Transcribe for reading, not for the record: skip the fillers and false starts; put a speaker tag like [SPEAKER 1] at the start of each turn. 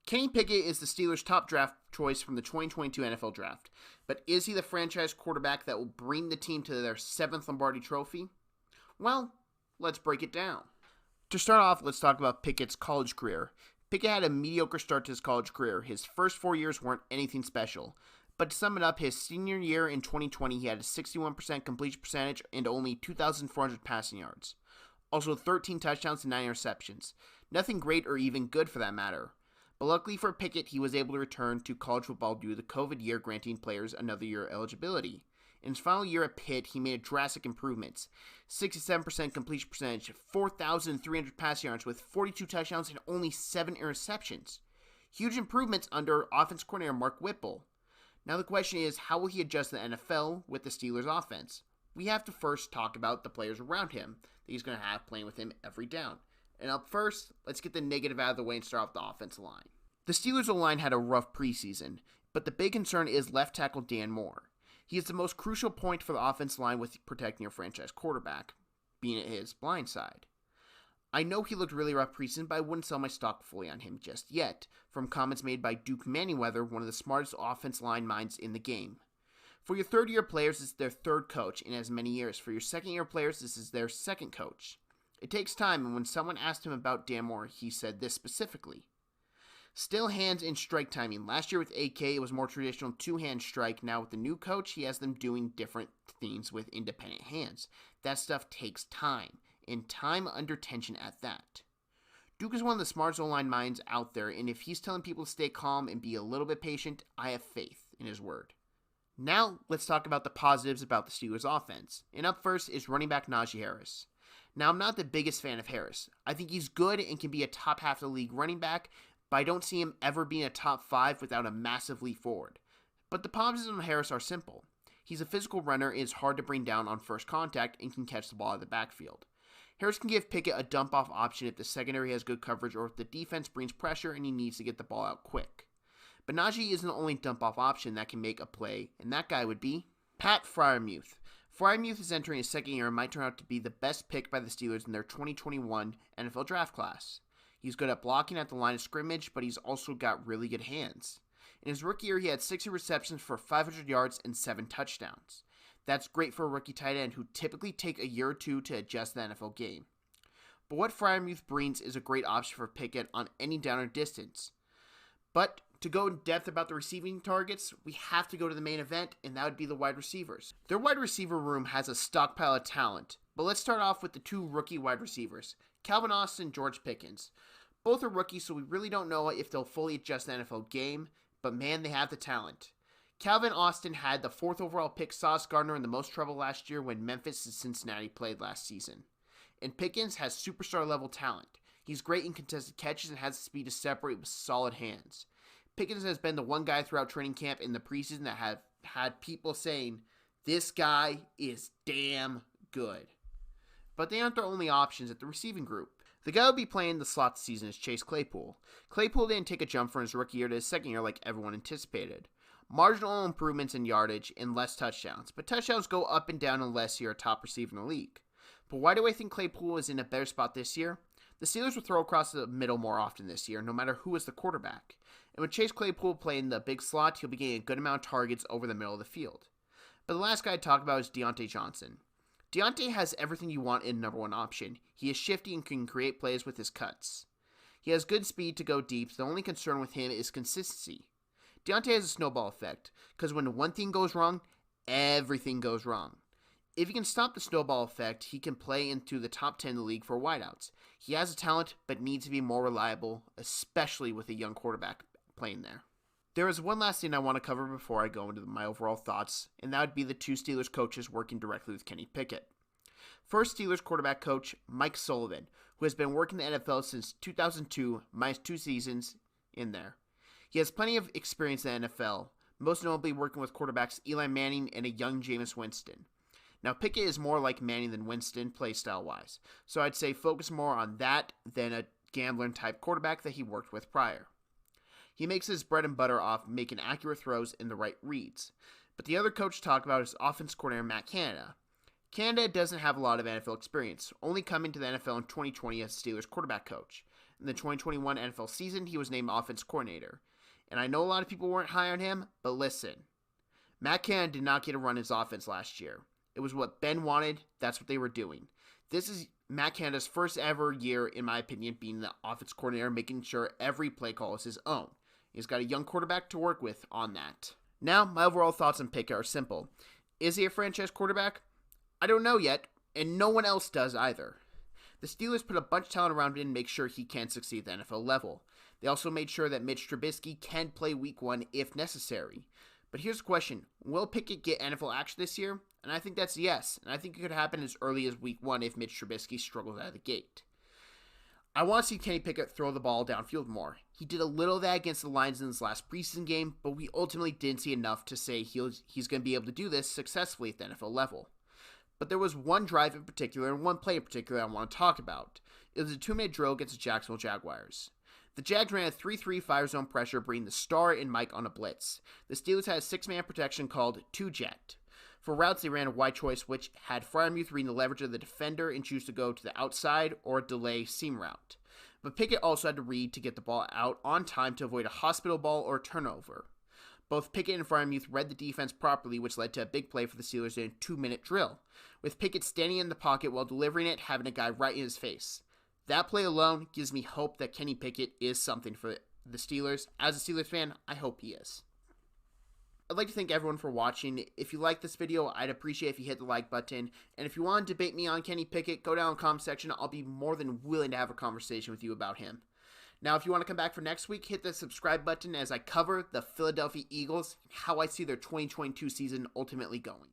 [SPEAKER 1] Kenny Pickett is the Steelers' top draft choice from the 2022 NFL Draft, but is he the franchise quarterback that will bring the team to their 7th Lombardi trophy? Well, let's break it down. To start off, let's talk about Pickett's college career. Pickett had a mediocre start to his college career. His first 4 years weren't anything special. But to sum it up, his senior year in 2020, he had a 61% completion percentage and only 2,400 passing yards. Also 13 touchdowns and 9 interceptions. Nothing great or even good for that matter. But luckily for Pickett, he was able to return to college football due to the COVID year granting players another year eligibility. In his final year at Pitt, he made drastic improvements. 67% completion percentage, 4,300 passing yards with 42 touchdowns and only 7 interceptions. Huge improvements under offense coordinator Mark Whipple. Now the question is, how will he adjust the NFL with the Steelers offense? We have to first talk about the players around him that he's going to have playing with him every down. And up first, let's get the negative out of the way and start off the offensive line. The Steelers' O-line had a rough preseason, but the big concern is left tackle Dan Moore. He is the most crucial point for the offensive line with protecting your franchise quarterback, being at his blind side. I know he looked really rough preseason, but I wouldn't sell my stock fully on him just yet, from comments made by Duke Manyweather, one of the smartest offensive line minds in the game. For your third-year players, this is their third coach in as many years. For your second-year players, this is their second coach. It takes time, and when someone asked him about Dan Moore, he said this specifically. Still hands and strike timing. Last year with AK, it was more traditional two-hand strike. Now with the new coach, he has them doing different things with independent hands. That stuff takes time, and time under tension at that. Duke is one of the smartest O-line minds out there, and if he's telling people to stay calm and be a little bit patient, I have faith in his word. Now, let's talk about the positives about the Steelers' offense. And up first is running back Naji Harris. Now, I'm not the biggest fan of Harris. I think he's good and can be a top half of the league running back, but I don't see him ever being a top 5 without a massive leap forward. But the positives of Harris are simple. He's a physical runner and is hard to bring down on first contact and can catch the ball out of the backfield. Harris can give Pickett a dump-off option if the secondary has good coverage or if the defense brings pressure and he needs to get the ball out quick. But Naji isn't the only dump-off option that can make a play, and that guy would be Pat Freimuth. Freimuth is entering his second year and might turn out to be the best pick by the Steelers in their 2021 NFL draft class. He's good at blocking at the line of scrimmage, but he's also got really good hands. In his rookie year, he had 60 receptions for 500 yards and 7 touchdowns. That's great for a rookie tight end who typically take a year or two to adjust the NFL game. But what Freimuth brings is a great option for Pickett on any down or distance. But to go in depth about the receiving targets, we have to go to the main event, and that would be the wide receivers. Their wide receiver room has a stockpile of talent, but let's start off with the 2 rookie wide receivers, Calvin Austin and George Pickens. Both are rookies, so we really don't know if they'll fully adjust the NFL game, but man, they have the talent. Calvin Austin had the 4th overall pick Sauce Gardner in the most trouble last year when Memphis and Cincinnati played last season. And Pickens has superstar level talent. He's great in contested catches and has the speed to separate with solid hands. Pickens has been the one guy throughout training camp in the preseason that have had people saying, this guy is damn good. But they aren't their only options at the receiving group. The guy who will be playing the slot this season is Chase Claypool. Claypool didn't take a jump from his rookie year to his second year like everyone anticipated. Marginal improvements in yardage and less touchdowns, but touchdowns go up and down unless you're a top receiver in the league. But why do I think Claypool is in a better spot this year? The Steelers will throw across the middle more often this year, no matter who is the quarterback. And with Chase Claypool playing the big slot, he'll be getting a good amount of targets over the middle of the field. But the last guy I'd talk about is Deontay Johnson. Deontay has everything you want in a number 1 option. He is shifty and can create plays with his cuts. He has good speed to go deep. The only concern with him is consistency. Deontay has a snowball effect, because when one thing goes wrong, everything goes wrong. If he can stop the snowball effect, he can play into the top 10 in the league for wideouts. He has a talent, but needs to be more reliable, especially with a young quarterback playing there. There is one last thing I want to cover before I go into my overall thoughts, and that would be the 2 Steelers coaches working directly with Kenny Pickett. First, Steelers quarterback coach Mike Sullivan, who has been working in the NFL since 2002, minus 2 seasons in there. He has plenty of experience in the NFL, most notably working with quarterbacks Eli Manning and a young Jameis Winston. Now, Pickett is more like Manning than Winston, play style-wise, so I'd say focus more on that than a gambler-type quarterback that he worked with prior. He makes his bread and butter off making accurate throws in the right reads. But the other coach to talk about is offense coordinator Matt Canada. Canada doesn't have a lot of NFL experience, only coming to the NFL in 2020 as Steelers quarterback coach. In the 2021 NFL season, he was named offense coordinator. And I know a lot of people weren't high on him, but listen. Matt Canada did not get to run his offense last year. It was what Ben wanted. That's what they were doing. This is Matt Canada's first ever year, in my opinion, being the offense coordinator, making sure every play call is his own. He's got a young quarterback to work with on that. Now, my overall thoughts on Pickett are simple. Is he a franchise quarterback? I don't know yet, and no one else does either. The Steelers put a bunch of talent around him to make sure he can succeed at the NFL level. They also made sure that Mitch Trubisky can play week 1 if necessary. But here's the question. Will Pickett get NFL action this year? And I think that's yes. And I think it could happen as early as week 1 if Mitch Trubisky struggles out of the gate. I want to see Kenny Pickett throw the ball downfield more. He did a little of that against the Lions in his last preseason game, but we ultimately didn't see enough to say he's going to be able to do this successfully at the NFL level. But there was one drive in particular and one play in particular I want to talk about. It was a 2-minute drill against the Jacksonville Jaguars. The Jags ran a 3-3 fire zone pressure, bringing the star and Mike on a blitz. The Steelers had a 6-man protection called 2-jet. For routes, they ran a wide choice, which had Freimuth reading the leverage of the defender and choose to go to the outside or delay seam route. But Pickett also had to read to get the ball out on time to avoid a hospital ball or turnover. Both Pickett and Freimuth read the defense properly, which led to a big play for the Steelers in a 2-minute drill, with Pickett standing in the pocket while delivering it, having a guy right in his face. That play alone gives me hope that Kenny Pickett is something for the Steelers. As a Steelers fan, I hope he is. I'd like to thank everyone for watching. If you like this video, I'd appreciate if you hit the like button. And if you want to debate me on Kenny Pickett, go down in the comment section. I'll be more than willing to have a conversation with you about him. Now, if you want to come back for next week, hit the subscribe button as I cover the Philadelphia Eagles and how I see their 2022 season ultimately going.